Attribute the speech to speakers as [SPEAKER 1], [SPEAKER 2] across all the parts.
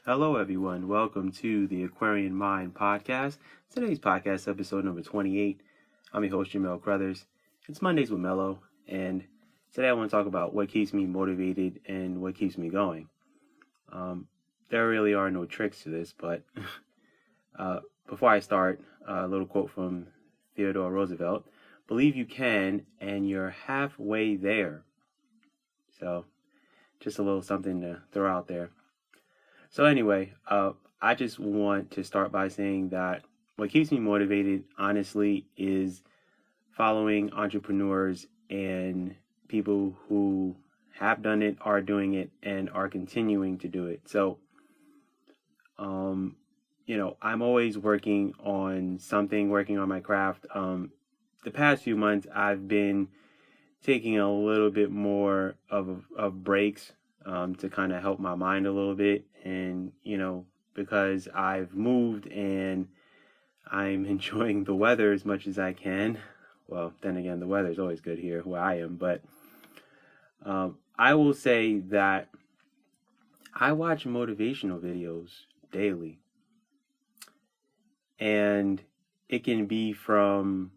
[SPEAKER 1] Hello, everyone. Welcome to the Aquarian Mind podcast. Today's podcast, episode number 28. I'm your host, Jamel Crothers. It's Mondays with Mello, and today I want to talk about what keeps me motivated and what keeps me going. There really are no tricks to this, but before I start, a little quote from Theodore Roosevelt: "Believe you can, and you're halfway there." So, just a little something to throw out there. So anyway, I just want to start by saying that what keeps me motivated, honestly, is following entrepreneurs and people who have done it, are doing it, and are continuing to do it. So, I'm always working on something, working on my craft. The past few months, I've been taking a little bit more of breaks to kind of help my mind a little bit. And, because I've moved and I'm enjoying the weather as much as I can. Well, then again, the weather's always good here where I am. But I will say that I watch motivational videos daily. And it can be from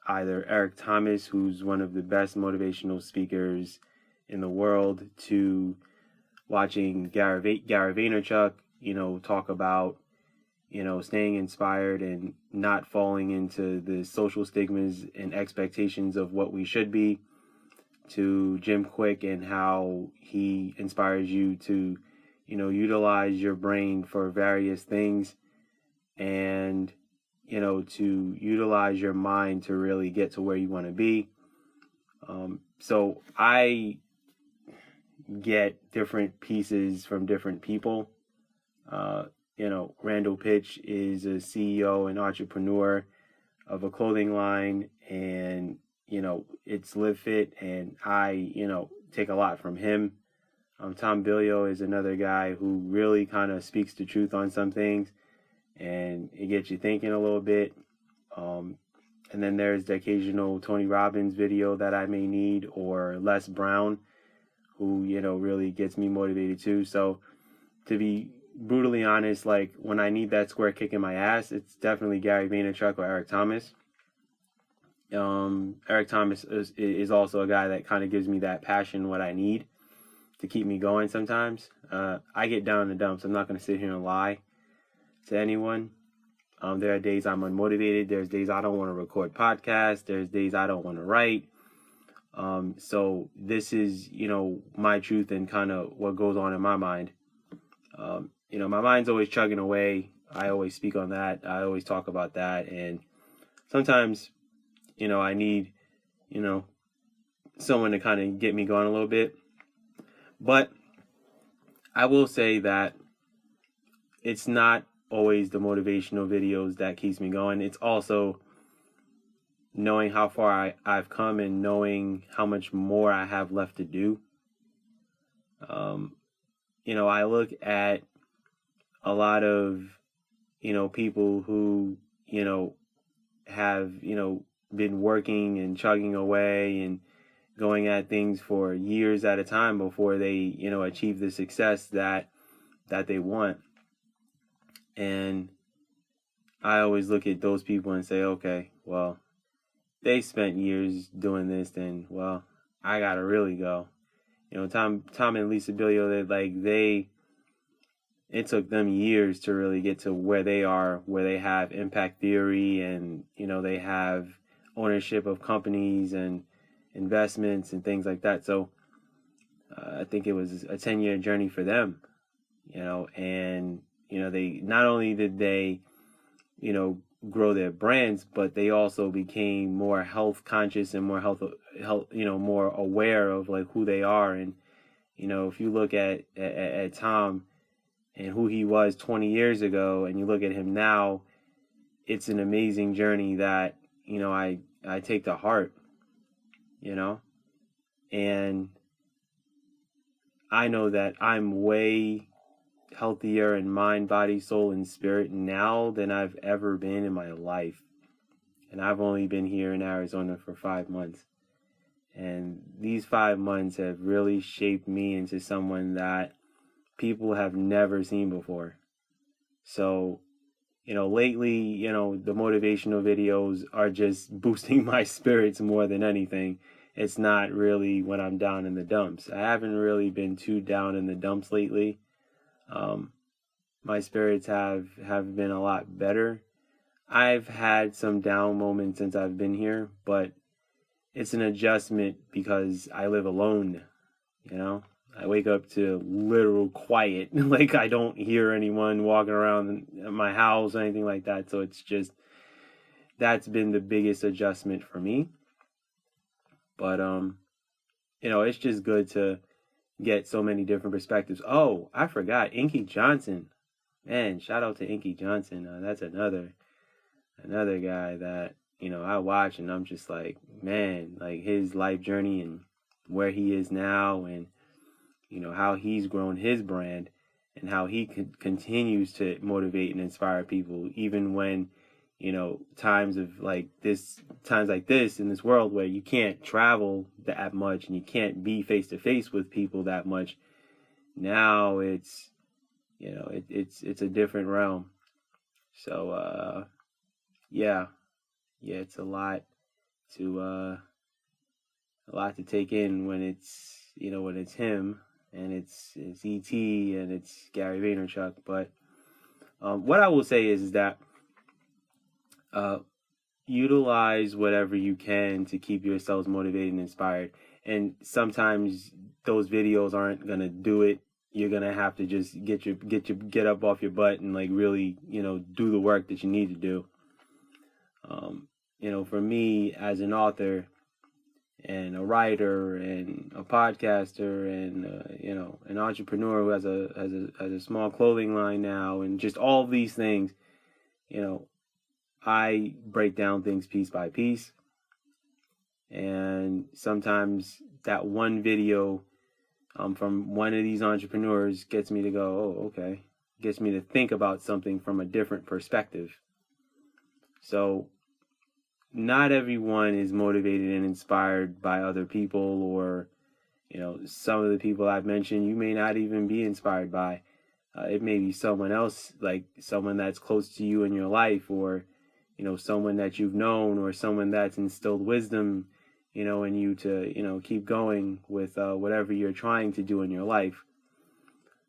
[SPEAKER 1] either Eric Thomas, who's one of the best motivational speakers in the world, to watching Gary Vaynerchuk, talk about, staying inspired and not falling into the social stigmas and expectations of what we should be, to Jim Quick and how he inspires you to, utilize your brain for various things and, to utilize your mind to really get to where you want to be. So I get different pieces from different people. Randall Pitch is a CEO and entrepreneur of a clothing line, and, it's Live Fit, and I, take a lot from him. Tom Billio is another guy who really kind of speaks the truth on some things, and it gets you thinking a little bit. And then there's the occasional Tony Robbins video that I may need, or Les Brown, who, really gets me motivated too. So to be brutally honest, like when I need that square kick in my ass, it's definitely Gary Vaynerchuk or Eric Thomas. Eric Thomas is also a guy that kind of gives me that passion, what I need to keep me going sometimes. I get down in the dumps. I'm not going to sit here and lie to anyone. There are days I'm unmotivated. There's days I don't want to record podcasts. There's days I don't want to write. So this is, my truth and kind of what goes on in my mind. My mind's always chugging away. I always speak on that. I always talk about that. And sometimes, I need, someone to kind of get me going a little bit. But I will say that it's not always the motivational videos that keeps me going. It's also knowing how far I've come and knowing how much more I have left to do. I look at a lot of, people who, have, been working and chugging away and going at things for years at a time before they, achieve the success that they want. And I always look at those people and say, okay, well, they spent years doing this, then, well, I gotta really go. Tom and Lisa Billio, it took them years to really get to where they are, where they have impact theory and, they have ownership of companies and investments and things like that. So I think it was a 10-year journey for them, and, they not only did they, grow their brands, but they also became more health conscious and more health, more aware of like who they are. And, if you look at Tom and who he was 20 years ago, and you look at him now, it's an amazing journey that, I take to heart, and I know that I'm way healthier in mind, body, soul, and spirit now than I've ever been in my life. And I've only been here in Arizona for 5 months. And these 5 months have really shaped me into someone that people have never seen before. So, lately, the motivational videos are just boosting my spirits more than anything. It's not really when I'm down in the dumps. I haven't really been too down in the dumps lately. My spirits have been a lot better. I've had some down moments since I've been here, but it's an adjustment because I live alone, I wake up to literal quiet. Like, I don't hear anyone walking around my house or anything like that. So it's just, that's been the biggest adjustment for me. But, it's just good to get so many different perspectives. Oh, I forgot, Inky Johnson. Man, shout out to Inky Johnson. That's another guy that, I watch and I'm just like, man, like his life journey and where he is now, and how he's grown his brand and how he continues to motivate and inspire people, even when, times like this in this world where you can't travel that much and you can't be face to face with people that much. Now it's, it's a different realm. So, yeah, it's a lot to take in when it's, when it's him and it's ET and it's Gary Vaynerchuk. But what I will say is that utilize whatever you can to keep yourselves motivated and inspired. And sometimes those videos aren't gonna do it. You're gonna have to just get up off your butt and like really, do the work that you need to do. For me as an author and a writer and a podcaster and an entrepreneur who has a small clothing line now, and just all of these things, I break down things piece by piece, and sometimes that one video from one of these entrepreneurs gets me to go, oh, okay, gets me to think about something from a different perspective. So not everyone is motivated and inspired by other people, or, some of the people I've mentioned, you may not even be inspired by. It may be someone else, like someone that's close to you in your life, or, someone that you've known, or someone that's instilled wisdom, in you to, keep going with whatever you're trying to do in your life.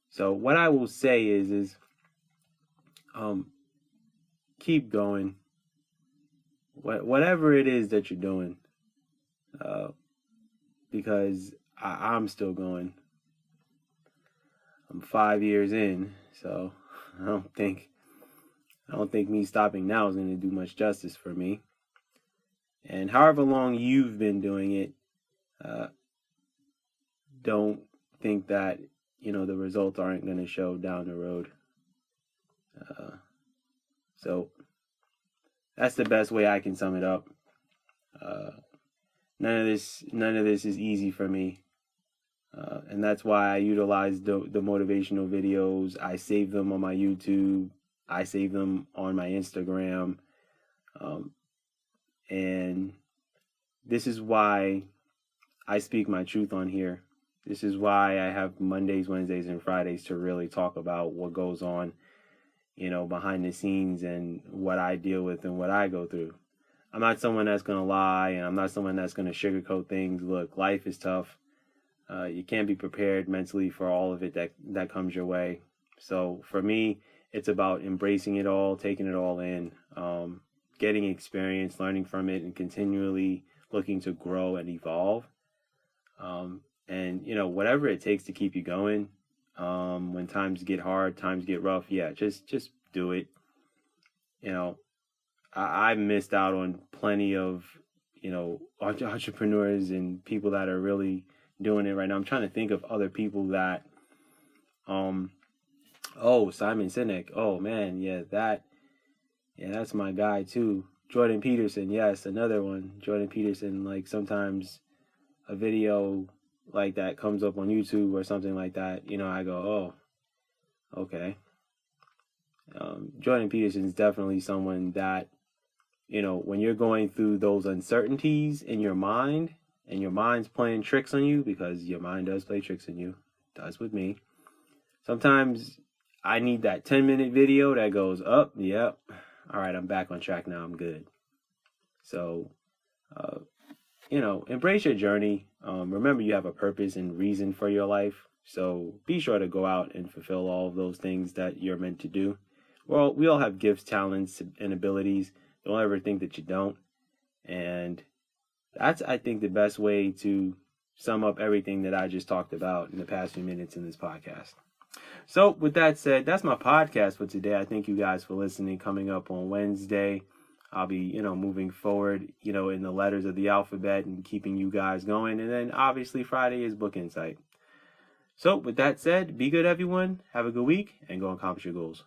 [SPEAKER 1] So what I will say is keep going. Whatever it is that you're doing, because I'm still going. I'm 5 years in, so I don't think me stopping now is going to do much justice for me. And however long you've been doing it, don't think that the results aren't going to show down the road. So that's the best way I can sum it up. None of this is easy for me, and that's why I utilize the motivational videos. I save them on my YouTube. I save them on my Instagram, and this is why I speak my truth on here. This is why I have Mondays, Wednesdays, and Fridays to really talk about what goes on, behind the scenes and what I deal with and what I go through. I'm not someone that's going to lie, and I'm not someone that's going to sugarcoat things. Look, life is tough. You can't be prepared mentally for all of it that comes your way. So for me, it's about embracing it all, taking it all in, getting experience, learning from it, and continually looking to grow and evolve. And, whatever it takes to keep you going, when times get hard, times get rough, yeah, just do it. I missed out on plenty of, entrepreneurs and people that are really doing it right now. I'm trying to think of other people that, Simon Sinek. Oh man, that's my guy too. Jordan Peterson, yes, another one. Jordan Peterson, like sometimes a video like that comes up on YouTube or something like that, I go, oh, okay. Jordan Peterson is definitely someone that, when you're going through those uncertainties in your mind, and your mind's playing tricks on you, because your mind does play tricks on you, it does with me. Sometimes I need that 10-minute video that goes up. Yep. All right, I'm back on track now. I'm good. So, embrace your journey. Remember, you have a purpose and reason for your life. So be sure to go out and fulfill all of those things that you're meant to do. Well, we all have gifts, talents, and abilities. Don't ever think that you don't. And that's, I think, the best way to sum up everything that I just talked about in the past few minutes in this podcast. So with that said, that's my podcast for today. I thank you guys for listening. Coming up on Wednesday, I'll be, moving forward, in the letters of the alphabet and keeping you guys going. And then obviously Friday is Book Insight. So with that said, be good, everyone. Have a good week and go accomplish your goals.